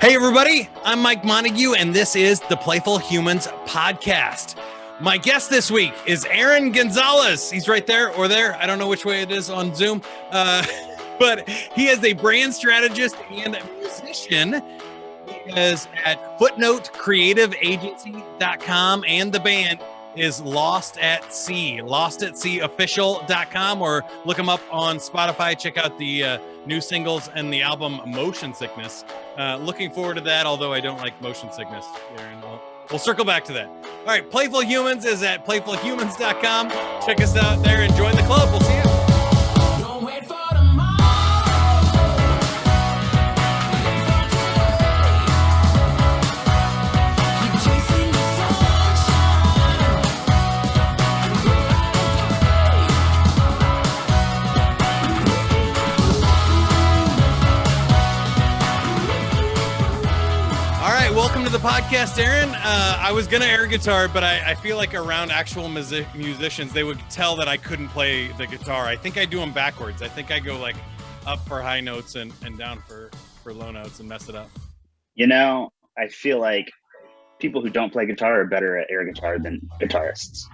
Hey, everybody, I'm Mike Montague, and this is the Playful Humans podcast. My guest this week is Aaron Gonzalez. He's right there or there. I don't know which way it is on Zoom, but he is a brand strategist and a musician. He is at Footnote Creative Agency.com, and the band is Lost at Sea, lostatseaofficial.com, or look them up on Spotify. Check out the new singles and the album Motion Sickness. Looking forward to that, although I don't like motion sickness. We'll circle back to that. All right, Playful Humans is at playfulhumans.com. Check us out there and join the club. We'll see you. Don't wait for tomorrow. Keep chasing the sunshine. All right, welcome to the podcast, Aaron. I was going to air guitar, but I feel like around actual musicians, they would tell that I couldn't play the guitar. I think I do them backwards. I think I go like up for high notes and down for low notes and mess it up. You know, I feel like people who don't play guitar are better at air guitar than guitarists.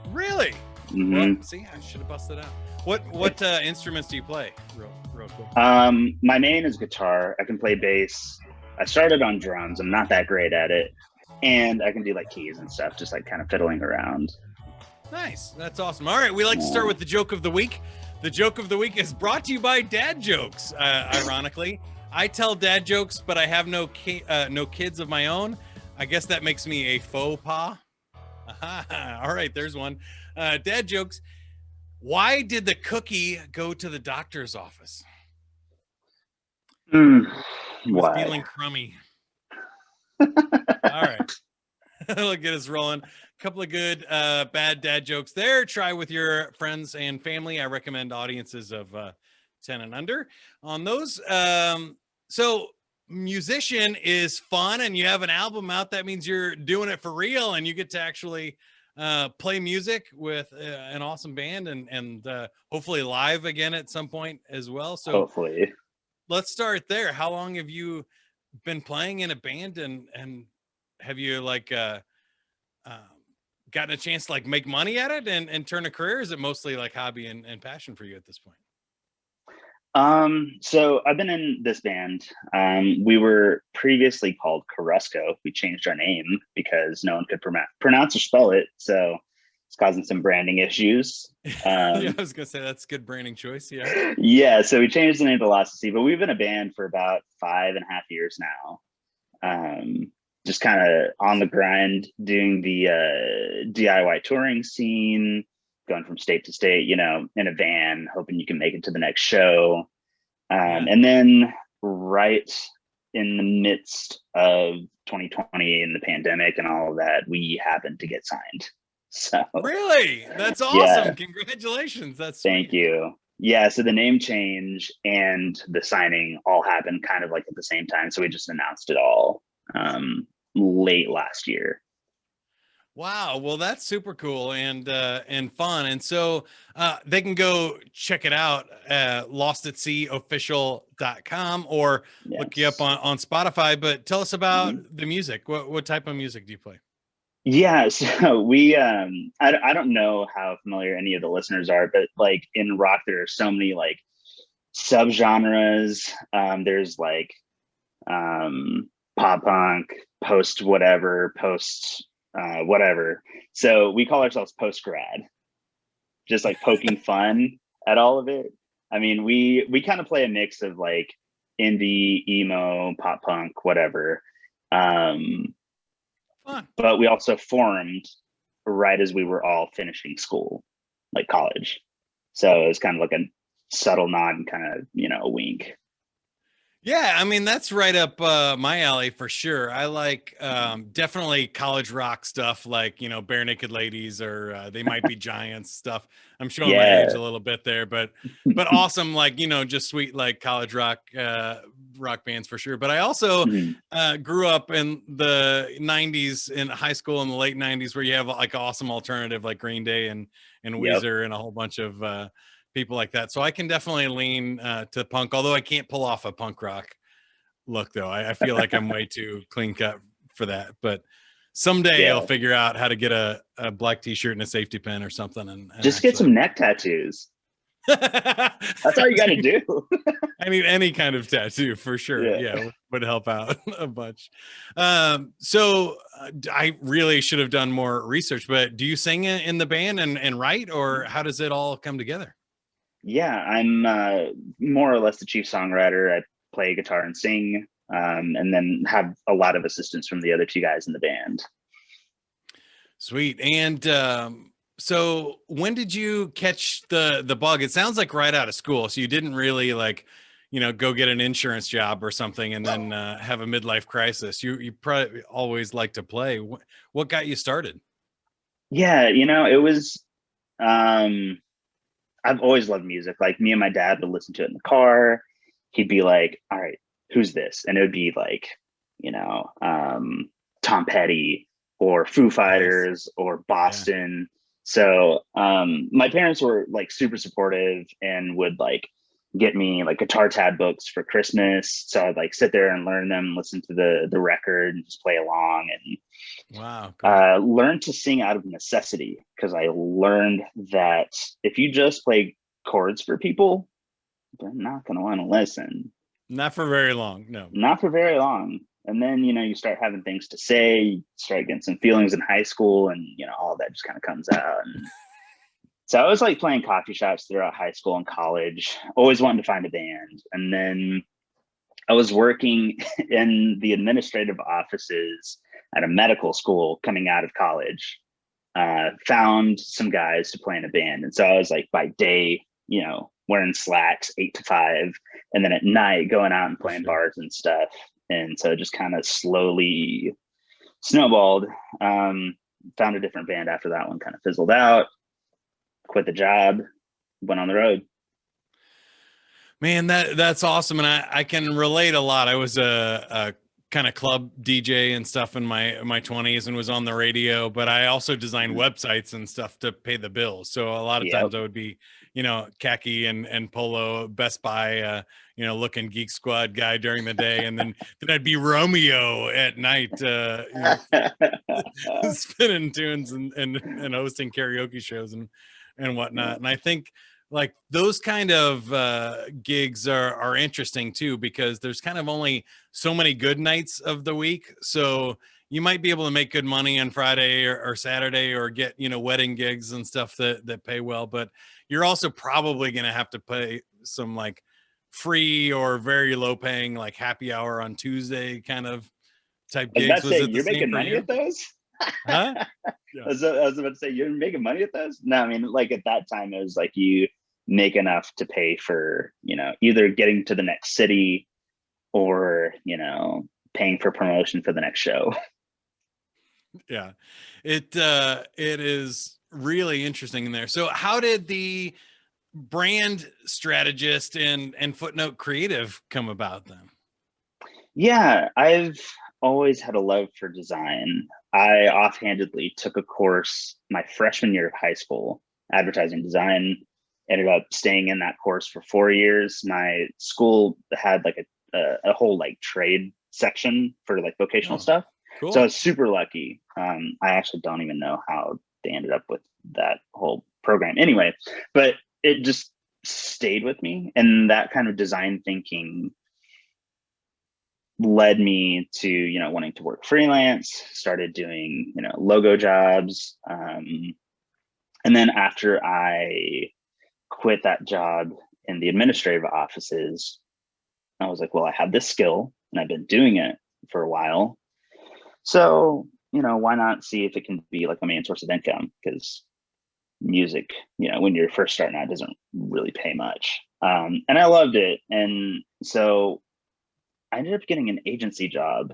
Really? Mhm. Well, see, I should have busted out. What instruments do you play? Real quick. My main is guitar. I can play bass. I started on drums. I'm not that great at it. And I can do like keys and stuff, just like kind of fiddling around. Nice. That's awesome. All right, we like to start with the joke of the week. The joke of the week is brought to you by Dad Jokes. Ironically, I tell dad jokes, but I have no kids of my own. I guess that makes me a faux pas. All right, there's one. Dad jokes. Why did the cookie go to the doctor's office? He was Why? feeling crummy. All right. That'll get us rolling. A couple of good bad dad jokes there. Try with your friends and family. I recommend audiences of 10 and under on those. So musician is fun, and you have an album out. That means you're doing it for real, and you get to actually play music with an awesome band and hopefully live again at some point as well. So Hopefully. let's start there. How long have you been playing in a band, and have you like gotten a chance to like make money at it and turn a career? Is it mostly like hobby and passion for you at this point? So I've been in this band. We were previously called Carusco. We changed our name because no one could pronounce or spell it. So it's causing some branding issues. Yeah, I was gonna say that's a good branding choice. Yeah. Yeah, so we changed the name to Lost at Sea, but we've been a band for about 5.5 years now. Just kind of on the grind, doing the DIY touring scene, going from state to state, you know, in a van, hoping you can make it to the next show. And then right in the midst of 2020 and the pandemic and all of that, we happened to get signed. So Really? That's awesome. Yeah. Congratulations. That's Thank sweet. you. Yeah, so the name change and the signing all happened kind of like at the same time. So we just announced it all late last year. Wow. Well, that's super cool and fun. And so they can go check it out at lostatseaofficial.com or look you up on Spotify. But tell us about the music. What type of music do you play? Yeah, so we I don't know how familiar any of the listeners are, but like in rock there are so many like subgenres. There's like pop punk, post whatever, post whatever. So we call ourselves post grad, just like poking fun at all of it. I mean, we kind of play a mix of like indie, emo, pop punk, whatever. But we also formed right as we were all finishing school, like college. So it was kind of like a subtle nod and kind of, you know, a wink. Yeah, I mean, that's right up my alley for sure. I like definitely college rock stuff like, you know, Bare Naked Ladies or They Might Be Giants stuff. I'm showing my age a little bit there, but awesome, like, you know, just sweet like college rock bands for sure. But I also grew up in the 90s in high school in the late 90s where you have like awesome alternative like Green Day and Weezer and a whole bunch of people like that. So I can definitely lean to punk, although I can't pull off a punk rock look though. I feel like I'm way too clean cut for that, but someday Yeah. I'll figure out how to get a black t-shirt and a safety pin or something. And Just get some neck tattoos. That's all you got to do. I need any kind of tattoo for sure. Yeah. Yeah, would help out a bunch. I really should have done more research, but do you sing in the band and write, or how does it all come together? Yeah, I'm more or less the chief songwriter. I play guitar and sing, and then have a lot of assistance from the other two guys in the band. Sweet. And so when did you catch the bug? It sounds like right out of school. So you didn't really like, go get an insurance job or something and then have a midlife crisis. You probably always like to play. What got you started? Yeah, it was. I've always loved music. Like, me and my dad would listen to it in the car. He'd be like, "All right, who's this?" And it would be like, Tom Petty or Foo Fighters or Boston. Yeah. So my parents were like super supportive and would like get me like guitar tab books for Christmas. So I'd like sit there and learn them, listen to the record and just play along. And wow, cool. Learned to sing out of necessity, because I learned that if you just play chords for people, they're not going to want to listen. Not for very long. No, not for very long. And then, you start having things to say, you start getting some feelings in high school, and, all that just kind of comes out. And so I was like playing coffee shops throughout high school and college, always wanting to find a band. And then I was working in the administrative offices at a medical school coming out of college, found some guys to play in a band. And so I was like, by day, wearing slacks 8 to 5, and then at night going out and playing bars and stuff. And so it just kind of slowly snowballed. Found a different band after that one kind of fizzled out, quit the job, went on the road. Man, that's awesome. And I can relate a lot. I was a kind of club DJ and stuff in my 20s and was on the radio, but I also designed websites and stuff to pay the bills. So a lot of times I would be, khaki and polo, Best Buy, looking Geek Squad guy during the day. And then I'd be Romeo at night, spinning tunes and hosting karaoke shows and whatnot. And I think like those kind of gigs are interesting too, because there's kind of only so many good nights of the week. So you might be able to make good money on Friday or Saturday, or get, wedding gigs and stuff that pay well, but you're also probably going to have to pay some like free or very low paying, like happy hour on Tuesday kind of type gigs. Was it you're making money at those? Huh? Yeah. I was about to say, you're making money at those? No, I mean, like at that time, it was like you make enough to pay for, either getting to the next city or, paying for promotion for the next show. Yeah, it is really interesting in there. So how did the brand strategist and Footnote Creative come about then? Yeah, I've always had a love for design. I offhandedly took a course my freshman year of high school, advertising design, ended up staying in that course for 4 years. My school had like a whole like trade section for like vocational stuff. Cool. So I was super lucky. I actually don't even know how they ended up with that whole program anyway, but it just stayed with me. And that kind of design thinking led me to, wanting to work freelance, started doing, logo jobs. And then after I quit that job in the administrative offices, I was like, well, I have this skill and I've been doing it for a while. So, why not see if it can be like a main source of income? Because music, when you're first starting out, doesn't really pay much. And I loved it. And so I ended up getting an agency job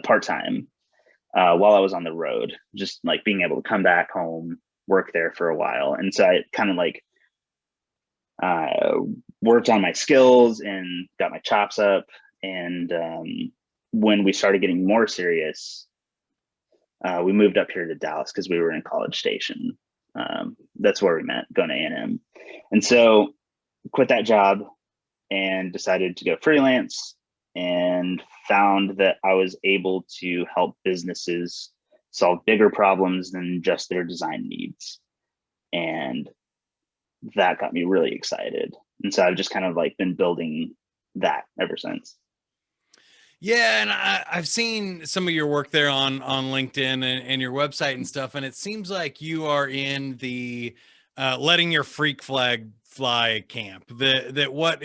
part-time while I was on the road, just like being able to come back home, work there for a while. And so I kind of like worked on my skills and got my chops up. And when we started getting more serious, we moved up here to Dallas because we were in College Station. That's where we met, going to A&M. And so quit that job and decided to go freelance. and found that I was able to help businesses solve bigger problems than just their design needs. And that got me really excited. And so I've just kind of like been building that ever since. Yeah, and I've seen some of your work there on LinkedIn and your website and stuff, and it seems like you are in the letting your freak flag fly camp. That what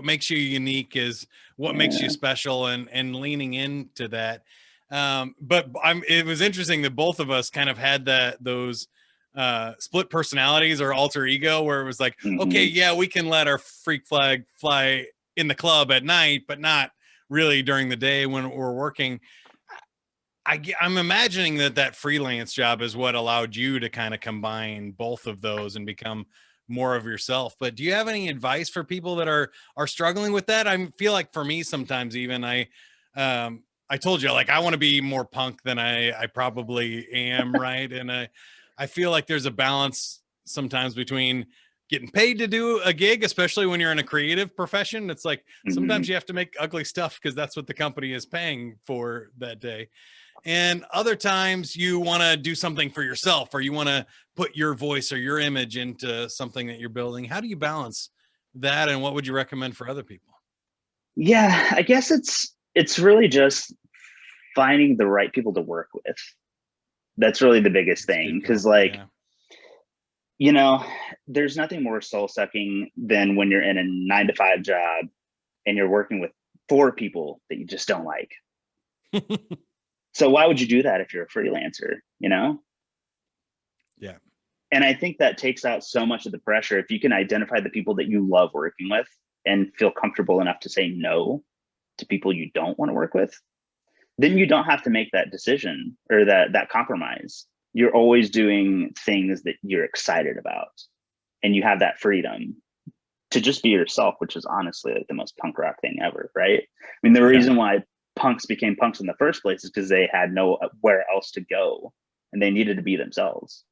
makes you unique is what makes you Yeah. special, and leaning into that. But it was interesting that both of us kind of had those split personalities or alter ego, where it was like, okay, Hmm. yeah, we can let our freak flag fly in the club at night, but not really during the day when we're working. I'm imagining that freelance job is what allowed you to kind of combine both of those and become more of yourself. But do you have any advice for people that are struggling with that? I feel like for me, sometimes even I told you, like, I want to be more punk than I probably am, right? And I feel like there's a balance sometimes between getting paid to do a gig, especially when you're in a creative profession. It's like sometimes Hmm. you have to make ugly stuff because that's what the company is paying for that day. And other times you want to do something for yourself, or you want to put your voice or your image into something that you're building. How do you balance that? And what would you recommend for other people? Yeah, I guess it's really just finding the right people to work with. That's really the biggest That's a thing. good Cause call. like, Yeah. you know, there's nothing more soul sucking than when you're in a 9 to 5 job and you're working with 4 people that you just don't like. So why would you do that if you're a freelancer, you know? Yeah. And I think that takes out so much of the pressure. If you can identify the people that you love working with and feel comfortable enough to say no to people you don't want to work with, then you don't have to make that decision or that compromise. You're always doing things that you're excited about, and you have that freedom to just be yourself, which is honestly like the most punk rock thing ever, right? I mean, the Yeah. reason why punks became punks in the first place is because they had nowhere else to go and they needed to be themselves.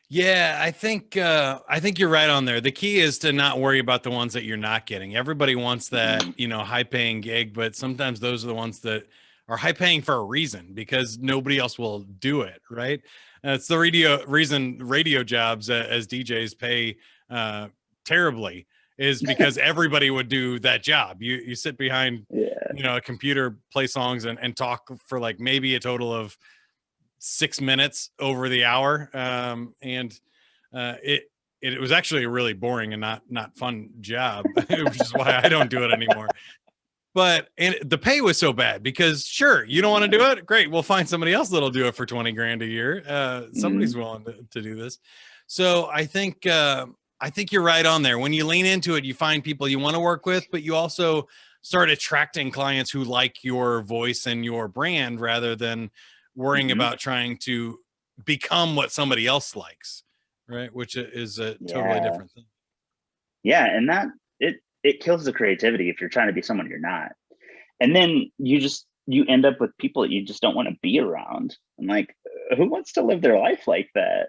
Yeah, I think you're right on there. The key is to not worry about the ones that you're not getting. Everybody wants that, Mhm. high paying gig, but sometimes those are the ones that are high paying for a reason because nobody else will do it, right? It's the reason radio jobs as DJs pay uh, terribly is because everybody would do that job. You sit behind, Yeah. a computer, play songs and talk for like maybe a total of 6 minutes over the hour. And it was actually a really boring and not fun job, which is why I don't do it anymore. But and the pay was so bad because sure, you don't want to do it. Great, we'll find somebody else that'll do it for 20 grand a year. Somebody's Mhm. willing to do this. So I think you're right on there. When you lean into it, you find people you want to work with, but you also start attracting clients who like your voice and your brand rather than worrying Mhm. about trying to become what somebody else likes, right? Which is a totally Yeah. different thing. Yeah. And that it kills the creativity if you're trying to be someone you're not. And then you end up with people that you just don't want to be around. I'm like, who wants to live their life like that?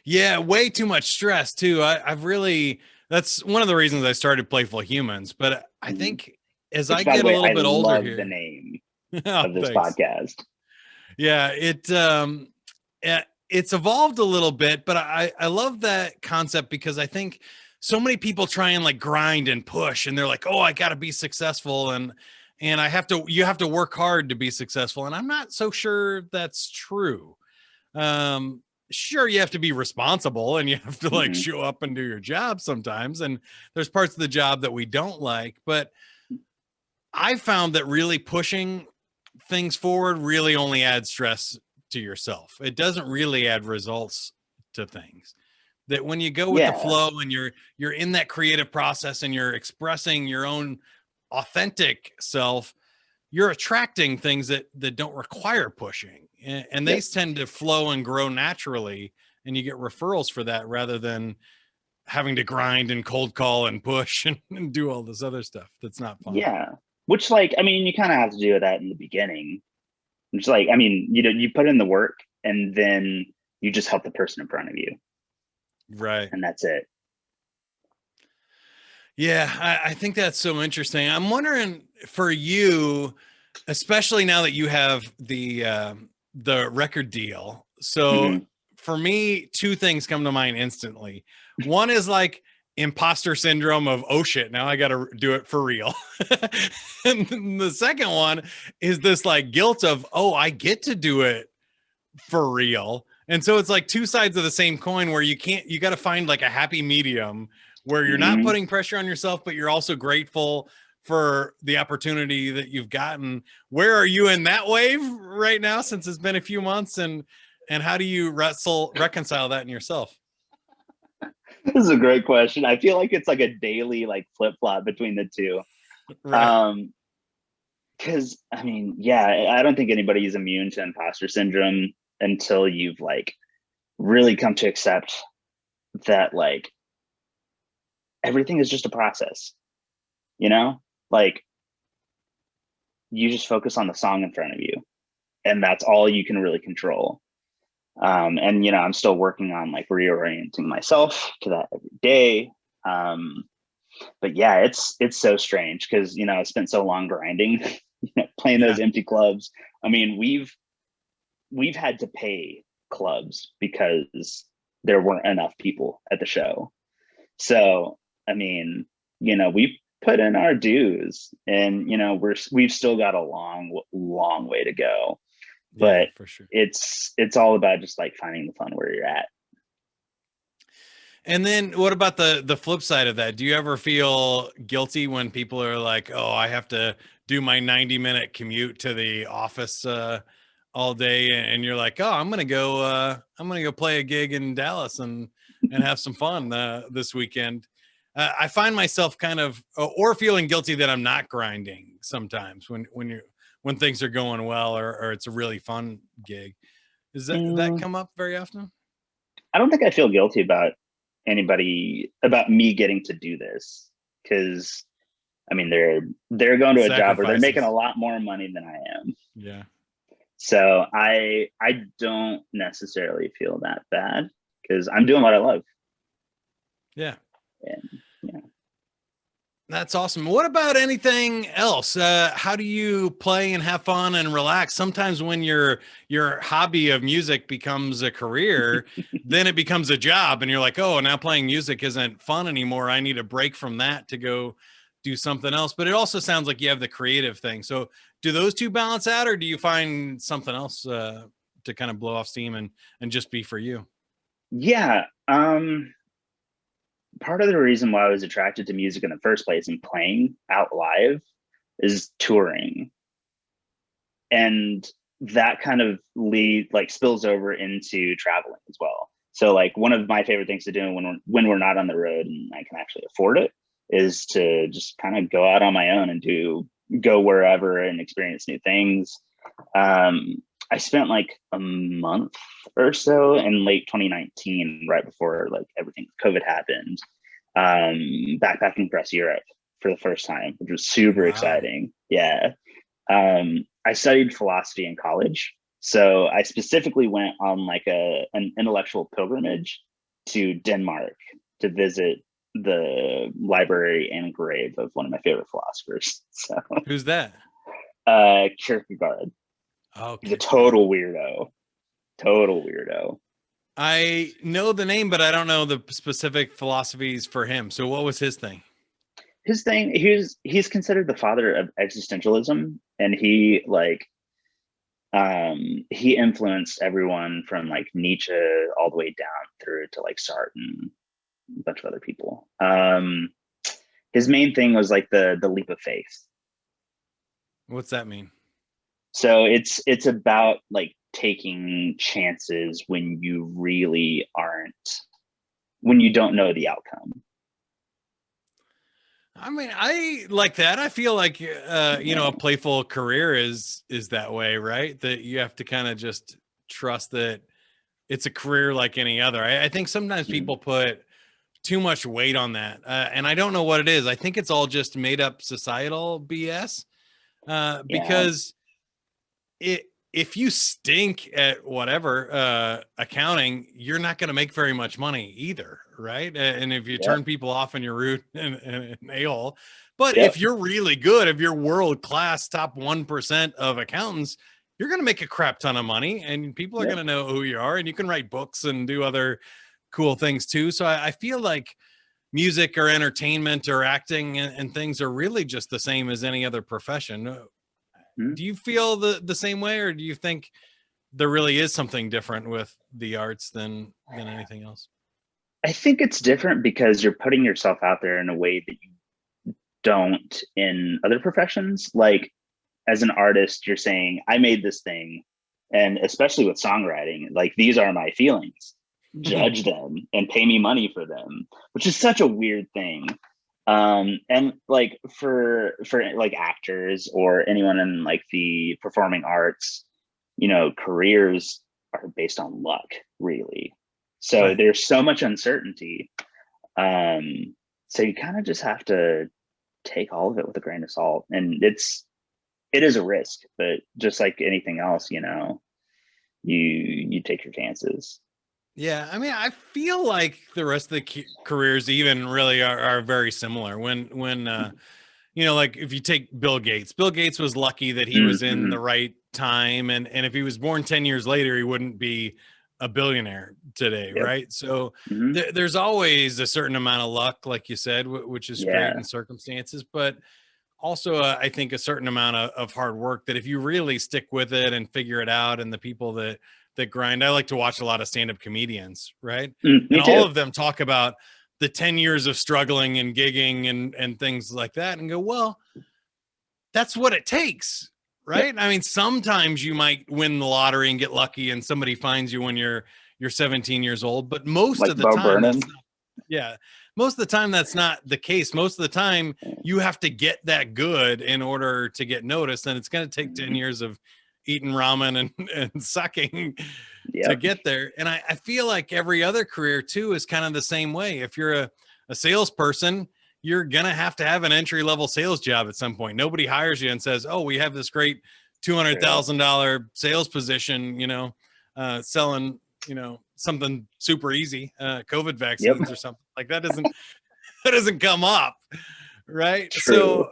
Yeah, way too much stress too. I've really that's one of the reasons I started Playful Humans. But I Mhm. think as I Which, by the get a way, little I bit older love the here, name oh, of this thanks. podcast. Yeah, it's evolved a little bit, but I love that concept because I think so many people try and like grind and push, and they're like, oh, I got to be successful, and you have to work hard to be successful, and I'm not so sure that's true. um sure, you have to be responsible and you have to like Hmm. show up and do your job sometimes, and there's parts of the job that we don't like, but I found that really pushing things forward really only adds stress to yourself. It doesn't really add results to things. That when you go with the Yeah. flow and you're in that creative process and you're expressing your own authentic self, you're attracting things that don't require pushing, and they Yep. tend to flow and grow naturally, and you get referrals for that rather than having to grind and cold call and push and do all this other stuff that's not fun. Yeah. Which, like, I mean, you kind of have to do that in the beginning. It's like, I mean, you put in the work and then you just help the person in front of you, Right. and that's it. Yeah, I think that's so interesting. I'm wondering for you, especially now that you have the record deal. So Mhm. for me, two things come to mind instantly. One is like imposter syndrome of, oh shit, now I got to do it for real. And then the second one is this like guilt of, oh, I get to do it for real. And so it's like two sides of the same coin where you got to find like a happy medium where you're not Mhm. putting pressure on yourself, but you're also grateful for the opportunity that you've gotten. Where are you in that wave right now since it's been a few months, and how do you reconcile that in yourself? This is a great question. I feel like it's like a daily like flip flop between the two. Right. Um, because I mean, yeah, I don't think anybody's immune to imposter syndrome until you've like really come to accept that like everything is just a process, you know? Like you just focus on the song in front of you, and that's all you can really control. And you know, I'm still working on like reorienting myself to that every day. Um, but yeah, it's so strange because you know I spent so long grinding, you know, playing Yeah. those empty clubs. I mean, we've had to pay clubs because there weren't enough people at the show. So I mean, you know, we put in our dues, and you know, we've still got a long way to go. Yeah, But for sure. it's all about just like finding the fun where you're at. And then what about the flip side of that? Do you ever feel guilty when people are like, "Oh, I have to do my 90-minute commute to the office all day," and you're like, "Oh, I'm going to go play a gig in Dallas and have some fun this weekend." I find myself kind of or feeling guilty that I'm not grinding sometimes when things are going well or it's a really fun gig. Does that Mm, come up very often? I don't think I feel guilty about me getting to do this because I mean they're going to a job where they're making a Sacrifices. lot more money than I am. Yeah. So I don't necessarily feel that bad because I'm doing what I love. Yeah. And yeah. That's awesome. What about anything else? How do you play and have fun and relax? Sometimes when your hobby of music becomes a career, then it becomes a job, and you're like, oh, now playing music isn't fun anymore. I need a break from that to go do something else. But it also sounds like you have the creative thing. So do those two balance out, or do you find something else to kind of blow off steam and just be for you? Yeah. Part of the reason why I was attracted to music in the first place and playing out live is touring. And that kind of spills over into traveling as well. So like one of my favorite things to do when we're not on the road and I can actually afford it is to just kind of go out on my own and go wherever and experience new things. Um, I spent like a month or so in late 2019, right before like everything COVID happened, backpacking across Europe for the first time, which was super Wow. exciting. Yeah. I studied philosophy in college, so I specifically went on like an intellectual pilgrimage to Denmark to visit the library and grave of one of my favorite philosophers. So, Who's that? Kierkegaard. He's a Okay. total weirdo. Total weirdo. I know the name, but I don't know the specific philosophies for him. So what was his thing? His thing, he's considered the father of existentialism, and he influenced everyone from like Nietzsche all the way down through to like Sartre and a bunch of other people. His main thing was like the leap of faith. What's that mean? So it's about like taking chances when you really aren't when you don't know the outcome. I mean, I like that. I feel like Yeah. a playful career is that way, right? That you have to kind of just trust that it's a career like any other. I think sometimes Mm. people put too much weight on that, and I don't know what it is. I think it's all just made up societal BS Yeah. because it if you stink at whatever accounting, you're not going to make very much money either, right? And if you turn people off and you're rude and an a-hole, but if you're really good, if you're world class, top 1% of accountants, you're going to make a crap ton of money, and people are going to know who you are, and you can write books and do other cool things too. So I feel like music or entertainment or acting and things are really just the same as any other profession. Do you feel the same way, or do you think there really is something different with the arts than anything else? I think it's different because you're putting yourself out there in a way that you don't in other professions. Like, as an artist, you're saying, I made this thing, and especially with songwriting, like, these are my feelings, judge them and pay me money for them, which is such a weird thing. And like for like actors or anyone in like the performing arts, you know, careers are based on luck, really. So there's so much uncertainty. So you kind of just have to take all of it with a grain of salt, and it is a risk, but just like anything else, you know, you take your chances. Yeah, I mean, I feel like the rest of the careers even really are very similar. When you know, like if you take Bill Gates was lucky that he was in the right time, and if he was born 10 years later, he wouldn't be a billionaire today, right? So there's always a certain amount of luck, like you said, which is great in circumstances, but also I think a certain amount of hard work that if you really stick with it and figure it out, and the people that grind. I like to watch a lot of stand-up comedians, right? And all of them talk about the 10 years of struggling and gigging and things like that, and go, well, that's what it takes, right? I mean, sometimes you might win the lottery and get lucky and somebody finds you when you're 17 years old, but most like of the time most of the time that's not the case. Most of the time you have to get that good in order to get noticed, and it's going to take 10 years of eating ramen and sucking to get there. And I feel like every other career too is kind of the same way. If you're a salesperson, you're gonna have to have an entry-level sales job at some point. Nobody hires you and says, oh, we have this great $200,000 sales position, you know, selling, you know, something super easy, COVID vaccines or something like that. That doesn't come up, right? So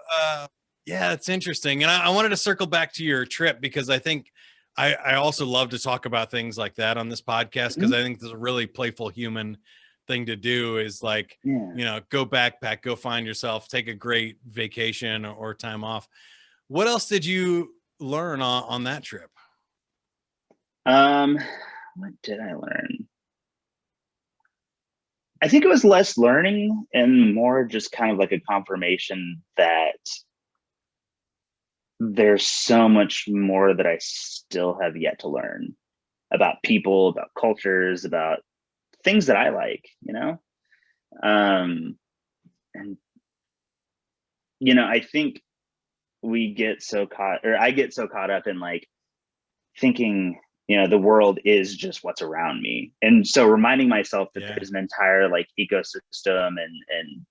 yeah, it's interesting. And I wanted to circle back to your trip, because I think I also love to talk about things like that on this podcast, because I think there's a really playful human thing to do is like, you know, go backpack, go find yourself, take a great vacation or time off. What else did you learn on that trip? What did I learn? I think it was less learning and more just kind of like a confirmation that there's so much more that I still have yet to learn about people, about cultures, about things that I like, you know? And, you know, I think I get so caught up in like thinking, you know, the world is just what's around me. And so reminding myself that there's an entire like ecosystem and,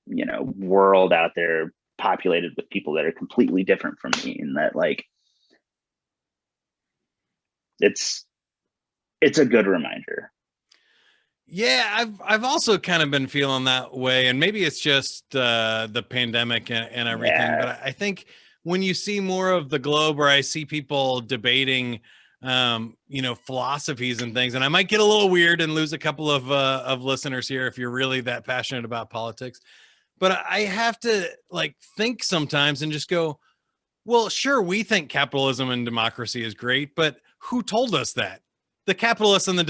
you know, world out there populated with people that are completely different from me, and that like it's a good reminder. Yeah, I've also kind of been feeling that way, and maybe it's just the pandemic and everything. But I think when you see more of the globe, or I see people debating, you know, philosophies and things, and I might get a little weird and lose a couple of listeners here if you're really that passionate about politics. But I have to like think sometimes and just go, well, sure, we think capitalism and democracy is great, but who told us that? The capitalists and the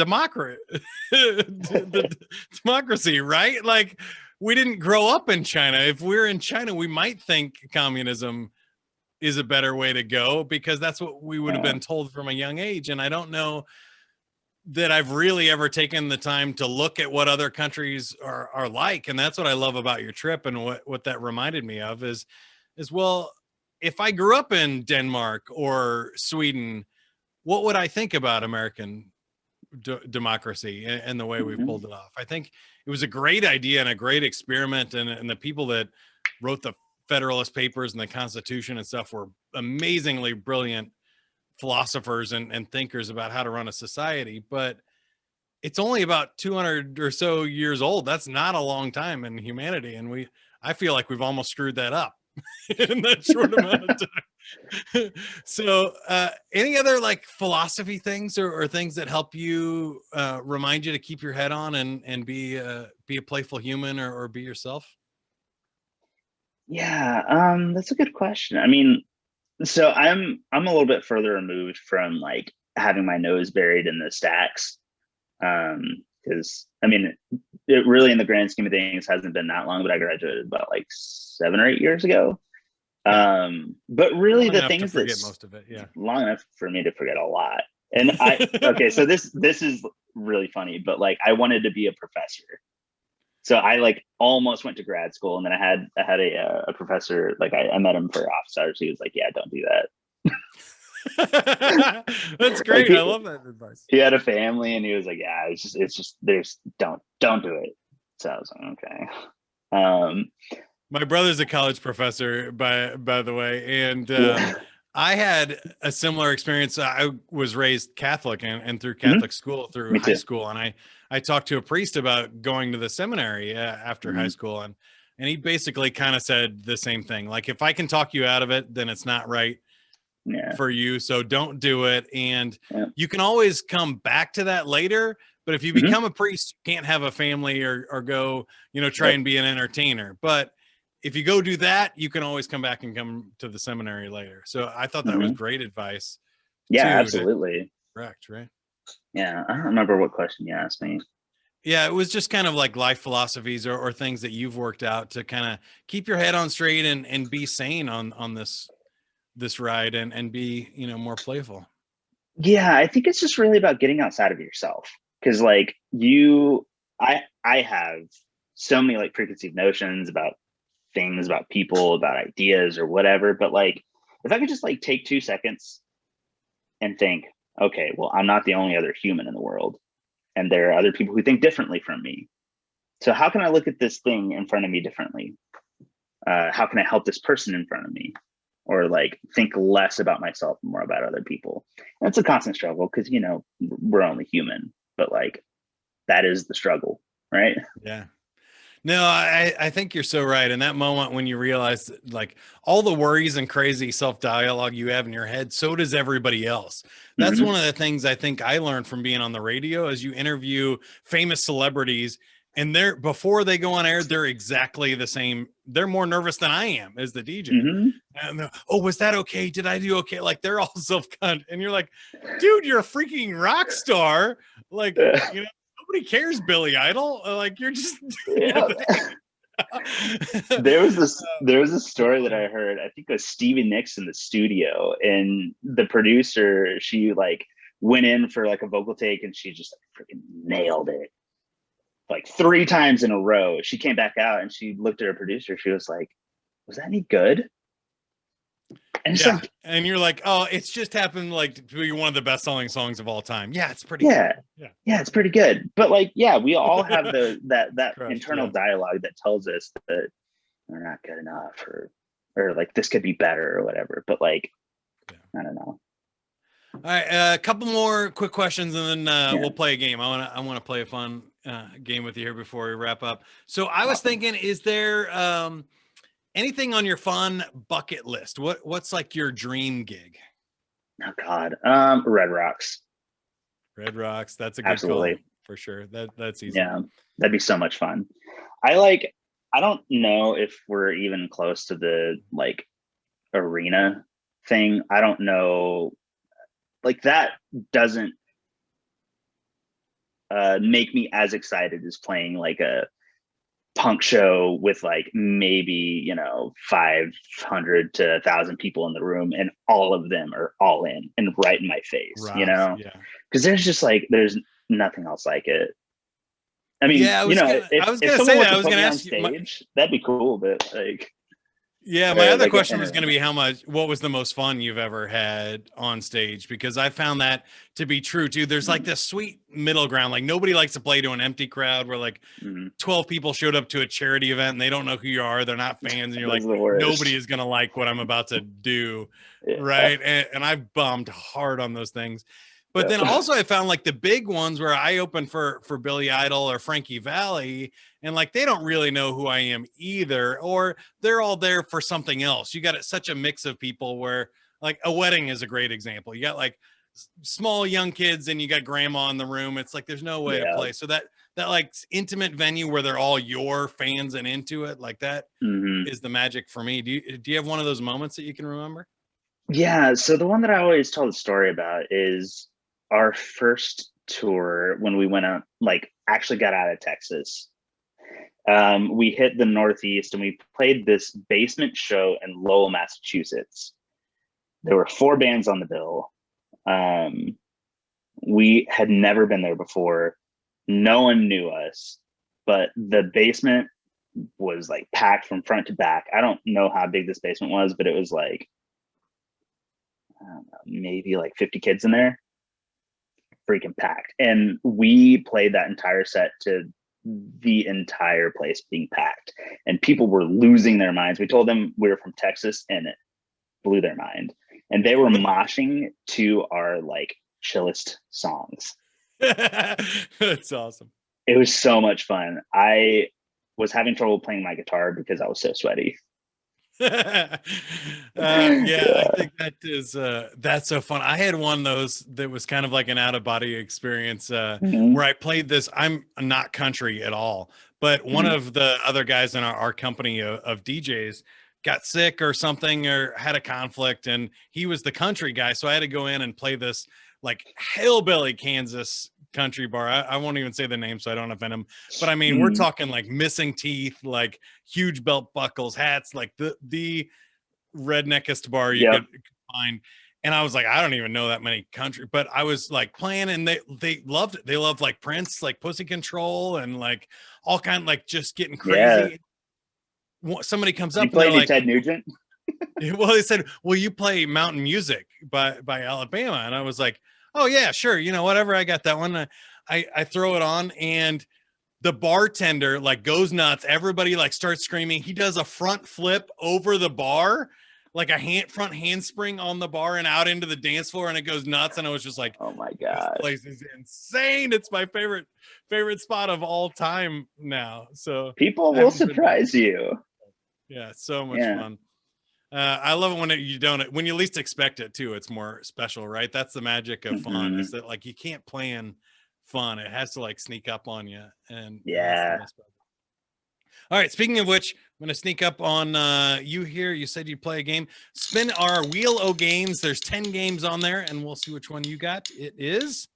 democracy, right? Like, we didn't grow up in China. If we're in China, we might think communism is a better way to go, because that's what we would have been told from a young age. And I don't know that I've really ever taken the time to look at what other countries are like. And that's what I love about your trip, and what that reminded me of is well, if I grew up in Denmark or Sweden, what would I think about American democracy and the way we've pulled it off? I think it was a great idea and a great experiment, and the people that wrote the Federalist Papers and the Constitution and stuff were amazingly brilliant philosophers and thinkers about how to run a society, but it's only about 200 or so years old. That's not a long time in humanity. And I feel like we've almost screwed that up in that short amount of time. So, any other like philosophy things or things that help you remind you to keep your head on and be a playful human or be yourself? Yeah, that's a good question. I mean, so I'm a little bit further removed from like having my nose buried in the stacks. Because I mean, it really in the grand scheme of things hasn't been that long, but I graduated about like 7 or 8 years ago. But really Long the enough to things forget that's most of it. Yeah. long enough for me to forget a lot. And okay, so this is really funny, but like I wanted to be a professor. So I like almost went to grad school, and then I had a professor, like I met him for office hours. He was like, yeah, don't do that. That's great. Like I love that advice. he had a family, and he was like, yeah, it's just there's don't do it. So I was like, okay. My brother's a college professor, by the way, and Yeah. I had a similar experience. I was raised Catholic and through Mhm. Catholic school through Me high too. school, and I talked to a priest about going to the seminary after high Mhm. school, and he basically kind of said the same thing. Like, if I can talk you out of it, then it's not right Yeah. for you, so don't do it. And Yeah. you can always come back to that later, but if you Mhm. become a priest, you can't have a family or go, try Yep. and be an entertainer. But if you go do that, you can always come back and come to the seminary later. So I thought that was Mhm. great advice Yeah, too, to absolutely. correct, right? Yeah, I don't remember what question you asked me. Yeah, it was just kind of like life philosophies or things that you've worked out to kind of keep your head on straight and be sane on this ride and be, more playful. Yeah, I think it's just really about getting outside of yourself. Because like I have so many like preconceived notions about things, about people, about ideas or whatever. But like if I could just like take 2 seconds and think, okay, well, I'm not the only other human in the world. And there are other people who think differently from me. So how can I look at this thing in front of me differently? How can I help this person in front of me? Or like think less about myself and more about other people. And it's a constant struggle because we're only human, but like that is the struggle, right? Yeah. No, I think you're so right. In that moment when you realize that, like, all the worries and crazy self-dialogue you have in your head, so does everybody else. That's Mm-hmm. one of the things I think I learned from being on the radio as you interview famous celebrities, and they're before they go on air, they're exactly the same. They're more nervous than I am as the DJ. Mm-hmm. And oh, was that okay? Did I do okay? Like they're all self-con, and you're like, dude, you're a freaking rock star. Like, nobody cares, Billy Idol. Like you're just Yeah. There was this story that I heard. I think it was Stevie Nicks in the studio, and the producer, she like went in for like a vocal take, and she just like freaking nailed it like 3 times in a row. She came back out and she looked at her producer. She was like, "Was that any good?" And it's yeah. like, And you're like, oh, it's just happened like to be one of the best selling songs of all time. Yeah, it's pretty yeah, good. yeah, it's pretty good. But like, yeah, we all have that Crushed, internal yeah. dialogue that tells us that we're not good enough, or like this could be better or whatever. But like, I don't know. All right, a couple more quick questions, and then Yeah. we'll play a game. I want to play a fun game with you here before we wrap up. So I was Awesome. thinking, is there anything on your fun bucket list? What's like your dream gig? Oh God. Red Rocks. Red Rocks. That's a good Absolutely. call for sure. That's easy. Yeah. That'd be so much fun. I don't know if we're even close to the like arena thing. I don't know. Like that doesn't make me as excited as playing like a punk show with like maybe 500 to 1,000 people in the room, and all of them are all in and right in my face. Rocks. Yeah. Because there's nothing else like it. I mean, Yeah, I was if gonna someone say wants that. I to was put gonna me on ask you. stage, that'd be cool. But like, Yeah, my other like question was going to be what was the most fun you've ever had on stage? Because I found that to be true too. There's like this sweet middle ground. Like nobody likes to play to an empty crowd where like Mhm. 12 people showed up to a charity event and they don't know who you are. They're not fans. And you're Those like, are the worst. nobody is going to like what I'm about to do. Yeah. Right. And I've bummed hard on those things. But Yep. then also I found like the big ones where I opened for Billy Idol or Frankie Valli, and like they don't really know who I am either, or they're all there for something else. You got such a mix of people where like a wedding is a great example. You got like small young kids and you got grandma in the room. It's like there's no way to Yeah. play. So that like intimate venue where they're all your fans and into it, like that Mhm. is the magic for me. Do you have one of those moments that you can remember? Yeah, so the one that I always tell the story about is our first tour when we went out, like actually got out of Texas. We hit the Northeast and we played this basement show in Lowell, Massachusetts. There were 4 bands on the bill. We had never been there before. No one knew us, but the basement was like packed from front to back. I don't know how big this basement was, but it was like, I don't know, maybe like 50 kids in there, freaking packed. And we played that entire set to the entire place being packed, and people were losing their minds. We told them we were from Texas, and it blew their mind. And they were moshing to our like chillest songs. That's awesome. It was so much fun. I was having trouble playing my guitar because I was so sweaty. Yeah, I think that's so fun. I had one of those that was kind of like an out of body experience Mhm. where I played this. I'm not country at all, but one Mhm. of the other guys in our company of DJs got sick or something or had a conflict, and he was the country guy, so I had to go in and play this like hillbilly Kansas country bar. I won't even say the name so I don't offend him, but I mean, we're Mhm. talking like missing teeth, like huge belt buckles, hats, like the redneckest bar you Yep. could find. And I was like, I don't even know that many country, but I was like playing, and they loved it. They loved like Prince, like Pussy Control, and like all kind of like just getting Yeah. crazy. Somebody comes You up and they're play any like, Ted Nugent? well, they said, "Will you play Mountain Music by Alabama?" And I was like, "Oh yeah, sure. You know, whatever. I got that one." I throw it on, and the bartender like goes nuts. Everybody like starts screaming. He does a front flip over the bar, like a front handspring on the bar and out into the dance floor, and it goes nuts. And I was just like, Oh my "This gosh. place is insane! It's my favorite spot of all time now." So People I will haven't been back. surprise you. Yeah, so much Yeah. fun. I love it when you least expect it too. It's more special, right? That's the magic of fun, is Mhm. that like you can't plan fun. It has to like sneak up on you, and that's the Yeah. best part. All right. Speaking of which, I'm gonna sneak up on you here. You said you play a game. Spin our wheel o' games. There's 10 games on there, and we'll see which one you got. It is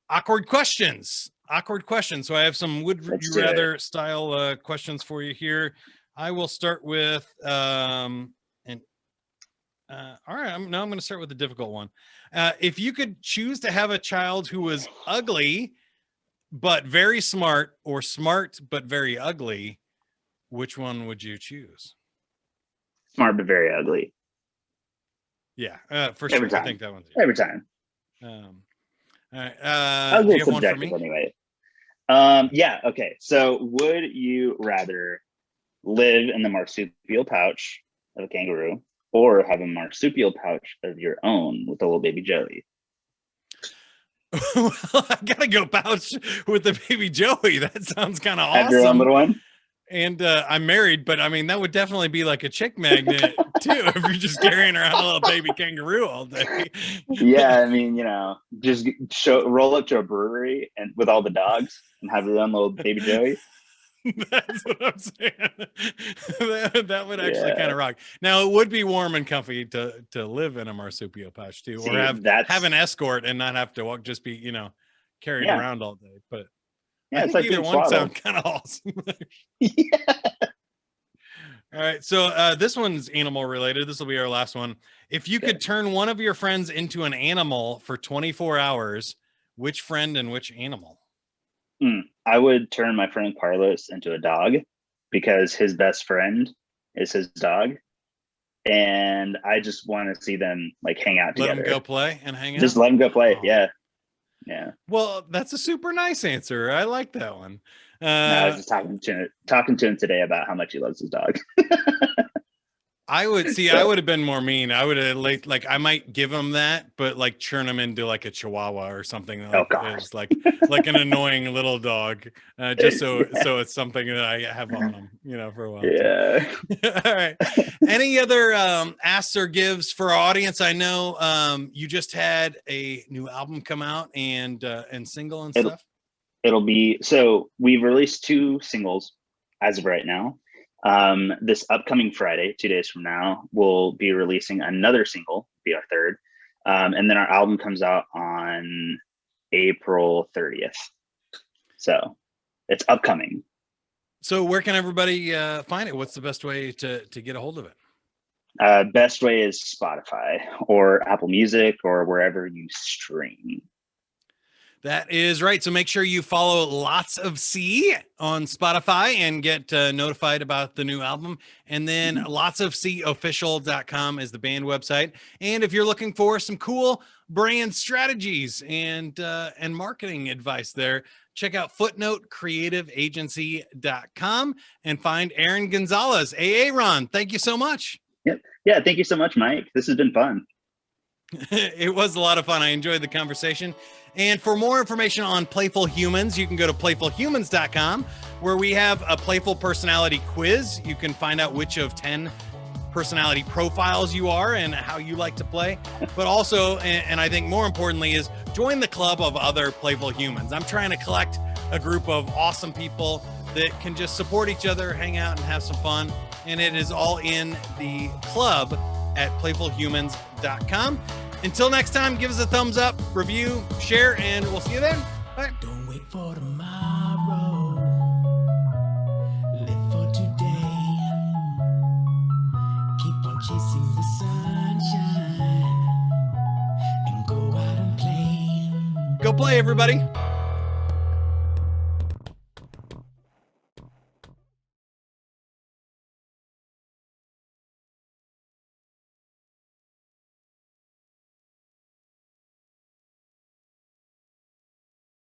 awkward questions. Awkward questions. So I have some would Let's you do it. rather style questions for you here. I will start with and all right, I'm going to start with the difficult one. If you could choose to have a child who was ugly but very smart, or smart but very ugly, which one would you choose? Smart but very ugly. Yeah, for Every sure. I time. think that one's Every time. um, all right. Ugly Do you is have one for subjective me? anyway. Yeah, okay. So would you rather live in the marsupial pouch of a kangaroo or have a marsupial pouch of your own with a little baby Joey? Well, I gotta go pouch with the baby Joey. That sounds kind of Have your own awesome. little one? And I'm married, but I mean, that would definitely be like a chick magnet too, if you're just carrying around a little baby kangaroo all day. Yeah, I mean, just roll up to a brewery and with all the dogs and have your own little baby Joey. That's what I'm saying. That would actually kind Yeah. of rock. Now it would be warm and comfy to live in a marsupial pouch too, or See, have an escort and not have to walk, just be carried yeah, around all day. But I yeah, it's think like either being one swaddled. sounds kind of awesome. Yeah. All right, so this one's animal related. This will be our last one. If you Okay. could turn one of your friends into an animal for 24 hours, which friend and which animal? I would turn my friend Carlos into a dog because his best friend is his dog. And I just want to see them like hang out Let together. him go play and hang out. Just let him go play. Oh. Yeah. Well, that's a super nice answer. I like that one. No, I was just talking to him today about how much he loves his dog. I would see. So- I would have been more mean. I would have like I might give him that, but like churn him into like a Chihuahua or something. Like, God. it's like an annoying little dog, just so it's something that I have on him, for a while. Yeah. All right. Any other asks or gives for our audience? I know you just had a new album come out and single and stuff. It'll be, so we've released 2 singles as of right now. This upcoming Friday, 2 days from now, we'll be releasing another single, be our 3rd. And then our album comes out on April 30th. So it's upcoming. So where can everybody find it? What's the best way to get a hold of it? Best way is Spotify or Apple Music or wherever you stream. That is right. So make sure you follow Lots of C on Spotify and get notified about the new album. And then lotsofcofficial.com is the band website. And if you're looking for some cool brand strategies and marketing advice there, check out Footnote Creative Agency.com and find Aaron Gonzalez. Ron, thank you so much. Yep. Yeah. Thank you so much, Mike. This has been fun. It was a lot of fun. I enjoyed the conversation. And for more information on Playful Humans, you can go to playfulhumans.com, where we have a playful personality quiz. You can find out which of 10 personality profiles you are and how you like to play. But also, and I think more importantly, is join the club of other playful humans. I'm trying to collect a group of awesome people that can just support each other, hang out, and have some fun. And it is all in the club at playfulhumans.com. Until next time, give us a thumbs up, review, share, and we'll see you then. Bye. Don't wait for tomorrow. Live for today. Keep on chasing the sunshine and go out and play. Go play, everybody.